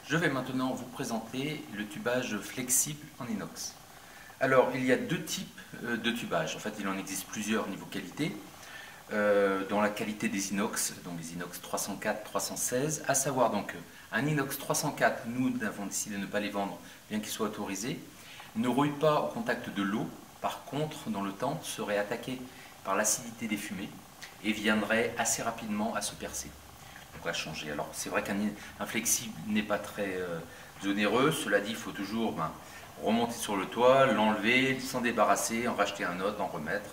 Je vais maintenant vous présenter le tubage flexible en inox. Alors, il y a deux types de tubage. En fait, il en existe plusieurs niveau qualité. Dans la qualité des inox, donc les inox 304, 316, à savoir donc un inox 304, nous avons décidé de ne pas les vendre, bien qu'ils soient autorisés, ne rouille pas au contact de l'eau, par contre, dans le temps, serait attaqué par l'acidité des fumées et viendrait assez rapidement à se percer. Donc à changer. Alors c'est vrai qu'un flexible n'est pas très onéreux, cela dit, il faut toujours remonter sur le toit, l'enlever, s'en débarrasser, en racheter un autre, en remettre.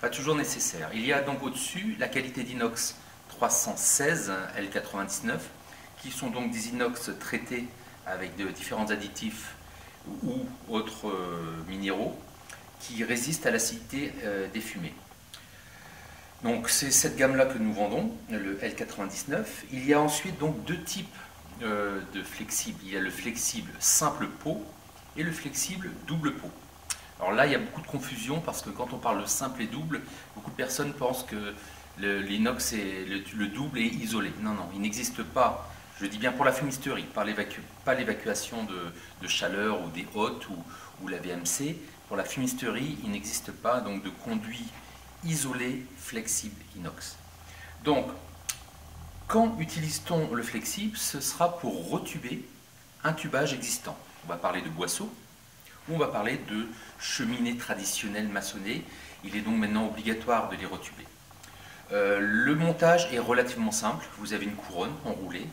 Pas toujours nécessaire. Il y a donc au-dessus la qualité d'inox 316 L99, qui sont donc des inox traités avec de différents additifs ou autres minéraux qui résistent à l'acidité des fumées. Donc c'est cette gamme-là que nous vendons, le L99. Il y a ensuite donc deux types de flexibles. Il y a le flexible simple pot et le flexible double pot. Alors là, il y a beaucoup de confusion parce que quand on parle de simple et double, beaucoup de personnes pensent que l'inox et le double est isolé. Non, non, il n'existe pas, je dis bien pour la fumisterie, pas l'évacuation de chaleur ou des hôtes ou la VMC. Pour la fumisterie, il n'existe pas donc de conduit isolé flexible inox. Donc, quand utilise-t-on le flexible? Ce sera pour retuber un tubage existant. On va parler de boisseau, ou on va parler de cheminées traditionnelles maçonnées. Il est donc maintenant obligatoire de les retuber. Le montage est relativement simple. Vous avez une couronne enroulée,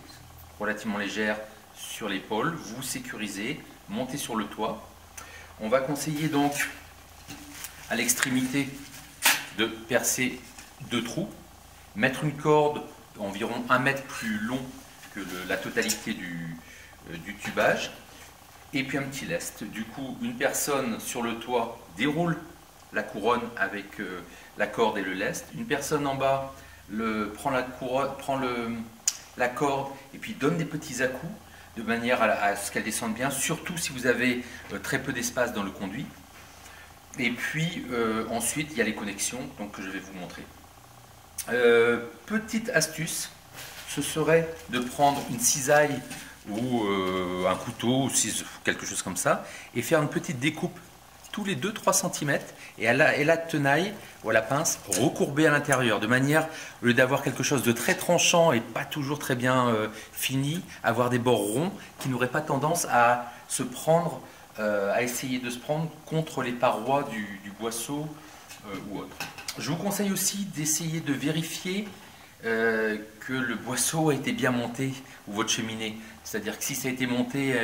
relativement légère sur l'épaule. Vous sécurisez, montez sur le toit. On va conseiller donc à l'extrémité de percer deux trous, mettre une corde environ 1 mètre plus long que la totalité du tubage, et puis un petit lest. Du coup, une personne sur le toit déroule la couronne avec la corde et le lest. Une personne en bas prend la corde et puis donne des petits à-coups de manière à ce qu'elle descende bien, surtout si vous avez très peu d'espace dans le conduit. Et puis ensuite, il y a les connexions donc, que je vais vous montrer. Petite astuce, ce serait de prendre une cisaille ou un couteau, ou quelque chose comme ça, et faire une petite découpe tous les 2-3 cm, et à la tenaille ou à la pince, recourber à l'intérieur, de manière, au lieu d'avoir quelque chose de très tranchant et pas toujours très bien fini, avoir des bords ronds qui n'auraient pas tendance à se prendre, à essayer de se prendre contre les parois du boisseau ou autre. Je vous conseille aussi d'essayer de vérifier que le boisseau a été bien monté, ou votre cheminée. C'est-à-dire que si ça a été monté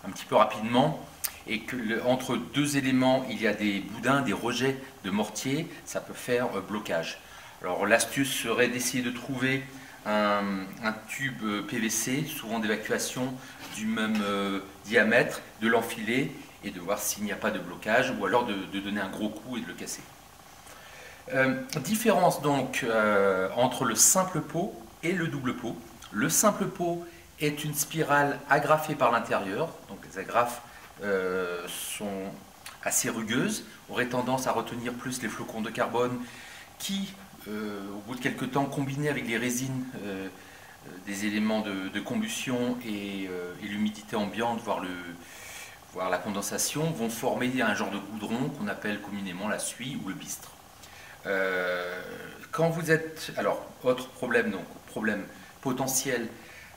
un petit peu rapidement, et que entre deux éléments, il y a des boudins, des rejets de mortier, ça peut faire blocage. Alors l'astuce serait d'essayer de trouver un tube PVC, souvent d'évacuation du même diamètre, de l'enfiler et de voir s'il n'y a pas de blocage, ou alors de donner un gros coup et de le casser. Différence donc entre le simple pot et le double pot. Le simple pot est une spirale agrafée par l'intérieur, donc les agrafes sont assez rugueuses, auraient tendance à retenir plus les flocons de carbone qui, au bout de quelques temps, combinés avec les résines des éléments de combustion et l'humidité ambiante, voire la condensation, vont former un genre de goudron qu'on appelle communément la suie ou le bistre. Quand vous êtes, alors autre problème, donc problème potentiel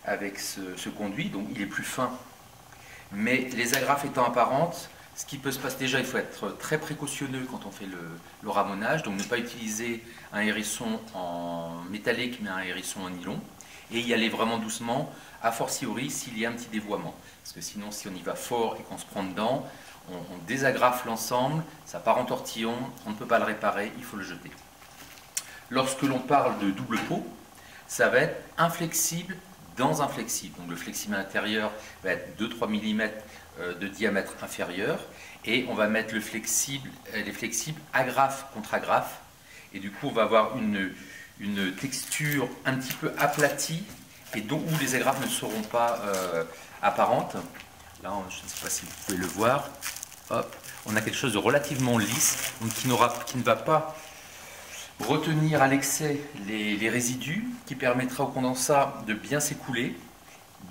avec ce conduit, donc il est plus fin, mais les agrafes étant apparentes, ce qui peut se passer déjà, il faut être très précautionneux quand on fait le ramonage, donc ne pas utiliser un hérisson en métallique mais un hérisson en nylon, et y aller vraiment doucement, a fortiori s'il y a un petit dévoiement, parce que sinon si on y va fort et qu'on se prend dedans, on désagrafe l'ensemble, ça part en tortillon, on ne peut pas le réparer, il faut le jeter. Lorsque l'on parle de double pot, ça va être inflexible dans un flexible. Donc le flexible intérieur va être 2-3 mm de diamètre inférieur, et on va mettre les flexibles agrafe contre agrafe, et du coup on va avoir une texture un petit peu aplatie, et donc où les agrafes ne seront pas apparentes. Là, je ne sais pas si vous pouvez le voir. Hop, on a quelque chose de relativement lisse, donc qui ne va pas retenir à l'excès les résidus, qui permettra au condensat de bien s'écouler,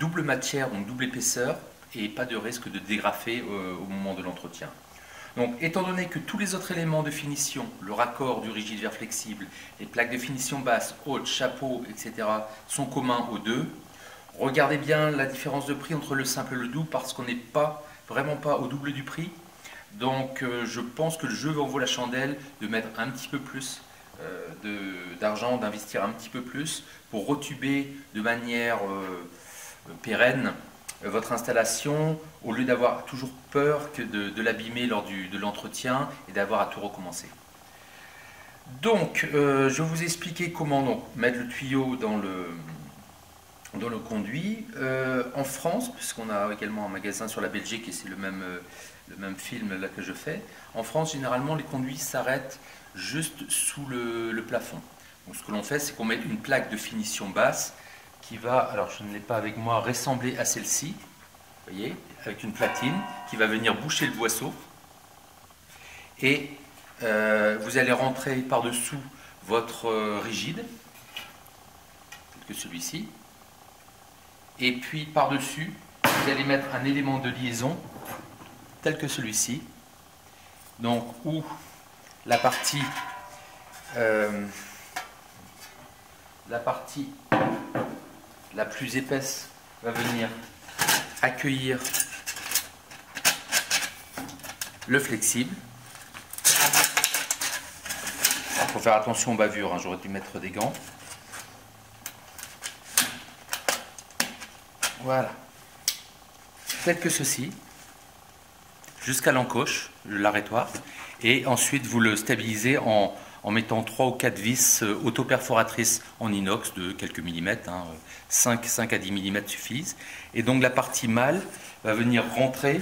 double matière, donc double épaisseur, et pas de risque de dégrafer au moment de l'entretien. Donc, étant donné que tous les autres éléments de finition, le raccord du rigide vers flexible, les plaques de finition basse, haute, chapeau, etc., sont communs aux deux, regardez bien la différence de prix entre le simple et le double, parce qu'on n'est vraiment pas au double du prix. Donc, je pense que le jeu en vaut la chandelle de mettre un petit peu plus d'argent, d'investir un petit peu plus pour retuber de manière pérenne votre installation, au lieu d'avoir toujours peur que de l'abîmer lors de l'entretien et d'avoir à tout recommencer. Donc, je vais vous expliquer comment donc, mettre le tuyau dans le conduit. En France, puisqu'on a également un magasin sur la Belgique et c'est le même film là que je fais, en France, généralement, les conduits s'arrêtent juste sous le plafond. Donc, ce que l'on fait, c'est qu'on met une plaque de finition basse qui va, alors je ne l'ai pas avec moi, ressembler à celle-ci, vous voyez, avec une platine qui va venir boucher le boisseau. Et vous allez rentrer par-dessous votre rigide, tel que celui-ci. Et puis par-dessus, vous allez mettre un élément de liaison, tel que celui-ci. Donc, où la partie la plus épaisse va venir accueillir le flexible. Il faut faire attention aux bavures, hein, j'aurais dû mettre des gants. Voilà. Tel que ceci, jusqu'à l'encoche, l'arrêtoir. Et ensuite, vous le stabilisez en mettant 3 ou 4 vis auto-perforatrices en inox de quelques millimètres, hein, 5 à 10 mm suffisent. Et donc la partie mâle va venir rentrer,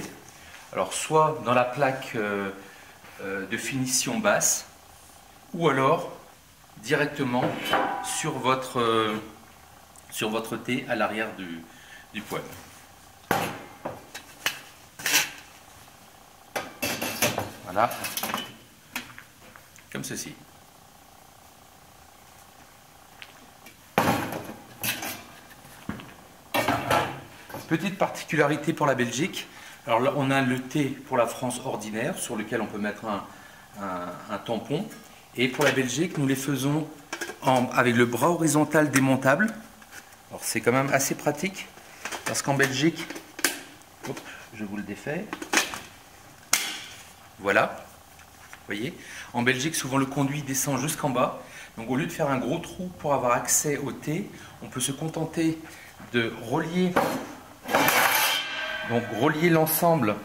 alors soit dans la plaque de finition basse, ou alors directement sur votre T à l'arrière du poêle. Voilà, comme ceci. Petite particularité pour la Belgique, alors là on a le T pour la France ordinaire sur lequel on peut mettre un tampon, et pour la Belgique nous les faisons avec le bras horizontal démontable. Alors c'est quand même assez pratique parce qu'en Belgique, hop, je vous le défais, voilà, vous voyez, en Belgique souvent le conduit descend jusqu'en bas, donc au lieu de faire un gros trou pour avoir accès au T, on peut se contenter de relier l'ensemble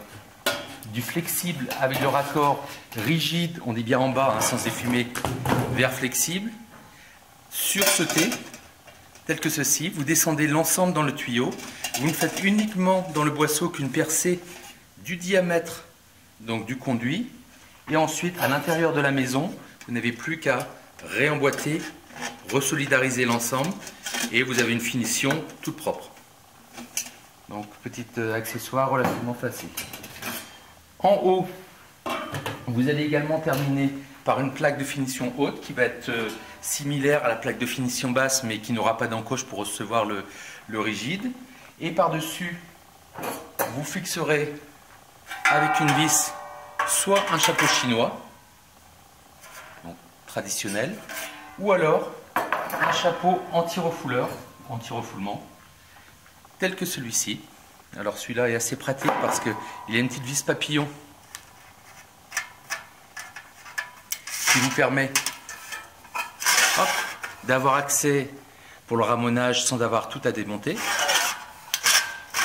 du flexible avec le raccord rigide, on dit bien en bas, hein, sans effumer, vers flexible, sur ce T, tel que ceci. Vous descendez l'ensemble dans le tuyau. Vous ne faites uniquement dans le boisseau qu'une percée du diamètre donc du conduit. Et ensuite, à l'intérieur de la maison, vous n'avez plus qu'à réemboîter, resolidariser l'ensemble et vous avez une finition toute propre. Donc, petit accessoire relativement facile. En haut, vous allez également terminer par une plaque de finition haute qui va être similaire à la plaque de finition basse mais qui n'aura pas d'encoche pour recevoir le rigide. Et par-dessus, vous fixerez avec une vis soit un chapeau chinois, donc traditionnel, ou alors un chapeau anti-refoulement, tel que celui-ci. Alors celui-là est assez pratique parce qu'il y a une petite vis papillon qui vous permet d'avoir accès pour le ramonage sans avoir tout à démonter.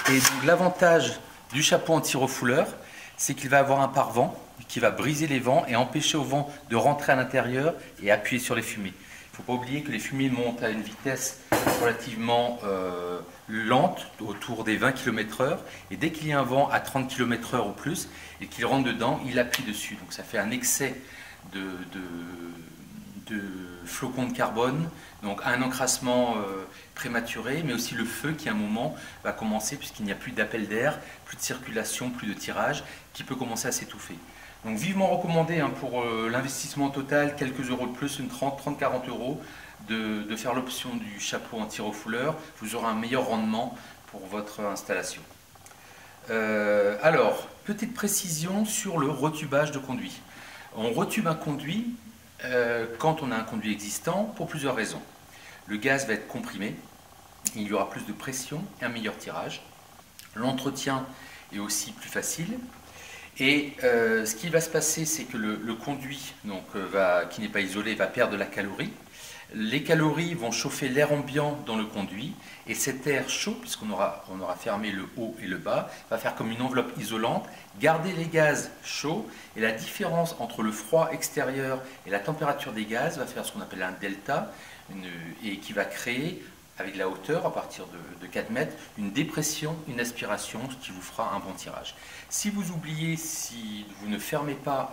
Et donc l'avantage du chapeau anti-refouleur, c'est qu'il va avoir un pare-vent qui va briser les vents et empêcher au vent de rentrer à l'intérieur et appuyer sur les fumées. Il ne faut pas oublier que les fumées montent à une vitesse relativement lente, autour des 20 km/h, et dès qu'il y a un vent à 30 km/h ou plus, et qu'il rentre dedans, il appuie dessus. Donc ça fait un excès de flocons de carbone, donc un encrassement prématuré, mais aussi le feu qui à un moment va commencer, puisqu'il n'y a plus d'appel d'air, plus de circulation, plus de tirage, qui peut commencer à s'étouffer. Donc vivement recommandé hein, pour l'investissement total, quelques euros de plus, une 30-40 euros, de faire l'option du chapeau anti-refouleur. Vous aurez un meilleur rendement pour votre installation. Alors, petite précision sur le retubage de conduit. On retube un conduit quand on a un conduit existant pour plusieurs raisons. Le gaz va être comprimé, il y aura plus de pression et un meilleur tirage. L'entretien est aussi plus facile. Et ce qui va se passer, c'est que le conduit qui n'est pas isolé va perdre de la calorie. Les calories vont chauffer l'air ambiant dans le conduit et cet air chaud, puisqu'on aura fermé le haut et le bas, va faire comme une enveloppe isolante, garder les gaz chauds et la différence entre le froid extérieur et la température des gaz va faire ce qu'on appelle un delta et qui va créer, avec la hauteur à partir de 4 mètres, une dépression, une aspiration, ce qui vous fera un bon tirage. Si vous oubliez, si vous ne fermez pas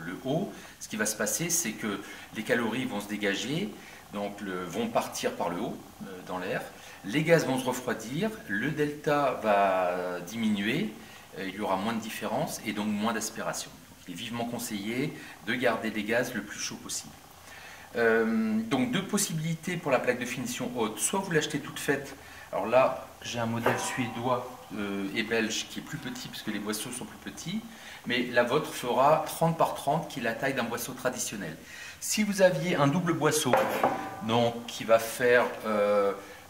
le haut, ce qui va se passer, c'est que les calories vont se dégager, donc vont partir par le haut dans l'air, les gaz vont se refroidir, le delta va diminuer, il y aura moins de différence et donc moins d'aspiration. Il est vivement conseillé de garder les gaz le plus chaud possible. Donc deux possibilités pour la plaque de finition haute, soit vous l'achetez toute faite, alors là j'ai un modèle suédois et belge qui est plus petit puisque les boisseaux sont plus petits, mais la vôtre fera 30 par 30 qui est la taille d'un boisseau traditionnel. Si vous aviez un double boisseau donc, qui va faire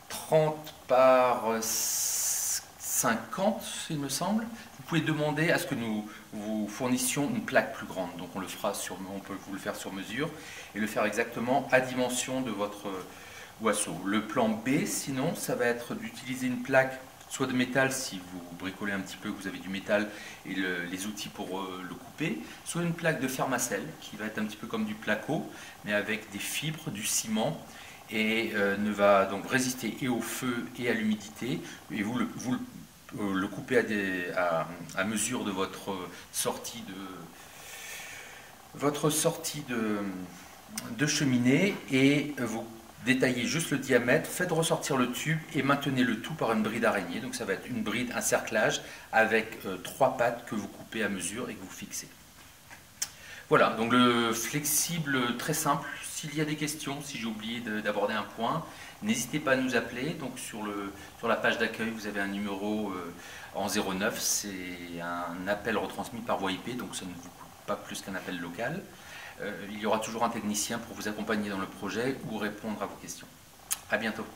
30 par 50 il me semble, vous pouvez demander à ce que nous vous fournissions une plaque plus grande. Donc on peut vous le faire sur mesure et le faire exactement à dimension de votre boisseau. Le plan B, sinon, ça va être d'utiliser une plaque soit de métal si vous bricolez un petit peu, que vous avez du métal et les outils pour le couper, soit une plaque de Fermacell qui va être un petit peu comme du placo, mais avec des fibres, du ciment et ne va donc résister et au feu et à l'humidité. Et vous le coupez à mesure de votre sortie de cheminée et vous détaillez juste le diamètre, faites ressortir le tube et maintenez le tout par une bride araignée. Donc ça va être une bride, un cerclage avec 3 pattes que vous coupez à mesure et que vous fixez. Voilà, donc le flexible très simple. S'il y a des questions, si j'ai oublié d'aborder un point, n'hésitez pas à nous appeler. Donc sur la page d'accueil, vous avez un numéro en 09, c'est un appel retransmis par voie IP, donc ça ne vous coûte pas plus qu'un appel local. Il y aura toujours un technicien pour vous accompagner dans le projet ou répondre à vos questions. À bientôt.